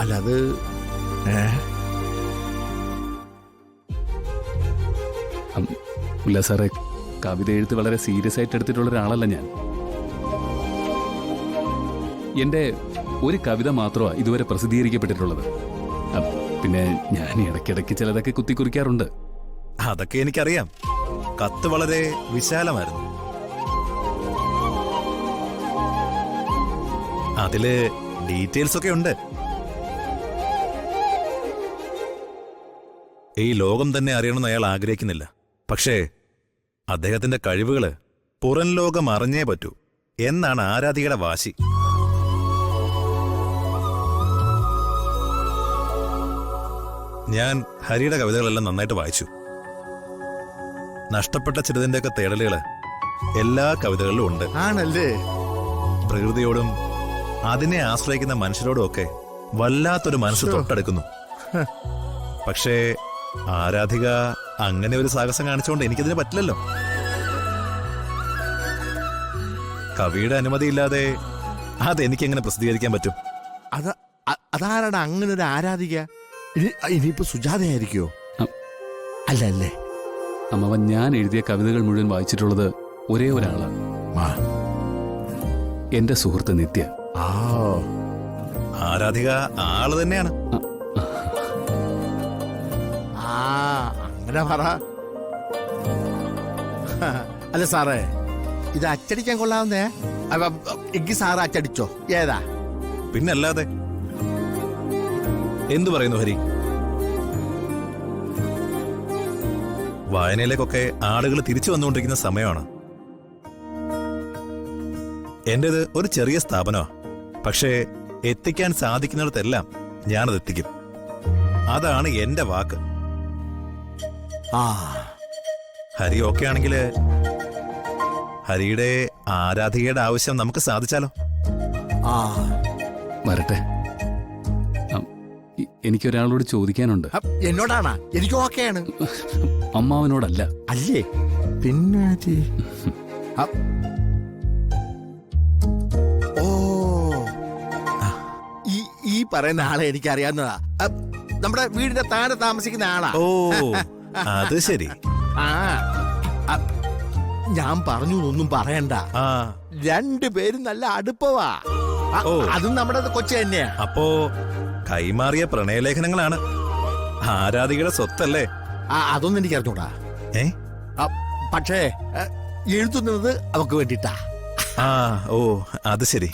അല്ല അത് ഇല്ല സാറേ, കവിത എഴുത്ത് വളരെ സീരിയസ് ആയിട്ട് എടുത്തിട്ടുള്ള ഒരാളല്ല ഞാൻ. എൻ്റെ ഒരു കവിത മാത്രമാണ് ഇതുവരെ പ്രസിദ്ധീകരിക്കപ്പെട്ടിട്ടുള്ളത്. പിന്നെ ഞാൻ ഇടയ്ക്കിടയ്ക്ക് ചിലതൊക്കെ കുത്തിക്കുറിക്കാറുണ്ട്. അതൊക്കെ എനിക്കറിയാം. കത്ത് വളരെ വിശാലമായിരുന്നു. അതില് ഡീറ്റെയിൽസ് ഒക്കെ ഉണ്ട്. ഈ ലോകം തന്നെ അറിയണമെന്ന് അയാൾ ആഗ്രഹിക്കുന്നില്ല. പക്ഷേ അദ്ദേഹത്തിന്റെ കഴിവുകള് പുറം ലോകം അറിഞ്ഞേ പറ്റൂ എന്നാണ് ആരാധികയുടെ വാശി. ഞാൻ ഹരിയുടെ കവിതകളെല്ലാം നന്നായിട്ട് വായിച്ചു. നഷ്ടപ്പെട്ട ചിലതിന്റെയൊക്കെ തേടലുകള് എല്ലാ കവിതകളിലും ഉണ്ട്. ആണല്ലേ? പ്രകൃതിയോടും അതിനെ ആശ്രയിക്കുന്ന മനുഷ്യരോടും ഒക്കെ വല്ലാത്തൊരു മനസ്സ് തൊട്ടടുക്കുന്നു. പക്ഷേ ആരാധിക അങ്ങനെ ഒരു സാഹസം കാണിച്ചുകൊണ്ട് എനിക്കതിന് പറ്റില്ലല്ലോ. കവിയുടെ അനുമതിയില്ലാതെ അതെനിക്കെങ്ങനെ പ്രസിദ്ധീകരിക്കാൻ പറ്റും? അതാരാണ് അങ്ങനെ ഒരു ആരാധിക? ഇനിയിപ്പോ സുജാതയായിരിക്കോ? അല്ല അല്ലേ? അമ്മവൻ, ഞാൻ എഴുതിയ കവിതകൾ മുഴുവൻ വായിച്ചിട്ടുള്ളത് ഒരേ ഒരാളാണ്. എന്റെ സുഹൃത്ത് നിത്യ. ആരാധിക ആള് തന്നെയാണ്. അങ്ങനെ പറ. അല്ല സാറേ, ഇത് അച്ചടിക്കാൻ കൊള്ളാവുന്നേ? എങ്കിൽ സാറ് അച്ചടിച്ചോ? ഏതാ? പിന്നല്ലാതെ. എന്തു പറയുന്നു ഹരി? വായനയിലേക്കൊക്കെ ആളുകൾ തിരിച്ചു വന്നുകൊണ്ടിരിക്കുന്ന സമയമാണ്. എന്റേത് ഒരു ചെറിയ സ്ഥാപനമാണ്. പക്ഷേ എത്തിക്കാൻ സാധിക്കുന്നിടത്തെല്ലാം ഞാനത് എത്തിക്കും. അതാണ് എന്റെ വാക്ക്. ഹരി ഓക്കെ ആണെങ്കില് ഹരിയുടെ ആരാധികയുടെ ആവശ്യം നമുക്ക് സാധിച്ചാലോ? വരട്ടെ. എനിക്കൊരാളോട് ചോദിക്കാനുണ്ട്. എന്നോടാണ്? എനിക്ക് ഓക്കെയാണ്. അമ്മാവനോടല്ല. അല്ലേ? പിന്നെ ഈ പറയുന്ന ആളെ എനിക്കറിയാവുന്നതാ. നമ്മുടെ വീടിന്റെ താഴെ താമസിക്കുന്ന ആളാ. ഓ, അത് ശരി. ഞാൻ പറഞ്ഞു ഒന്നും പറയണ്ട. രണ്ടുപേരും നല്ല അടുപ്പവാ. അതും നമ്മുടെ കൊച്ചു തന്നെയാ. അപ്പോ കൈമാറിയ പ്രണയലേഖനങ്ങളാണ് ആരാധികയുടെ സ്വത്തല്ലേ? അതൊന്നും എനിക്ക് അറിഞ്ഞൂടാ. പക്ഷേ എഴുതുന്നത് അവക്ക് വേണ്ടിട്ടാ. ഓ, അത് ശരി.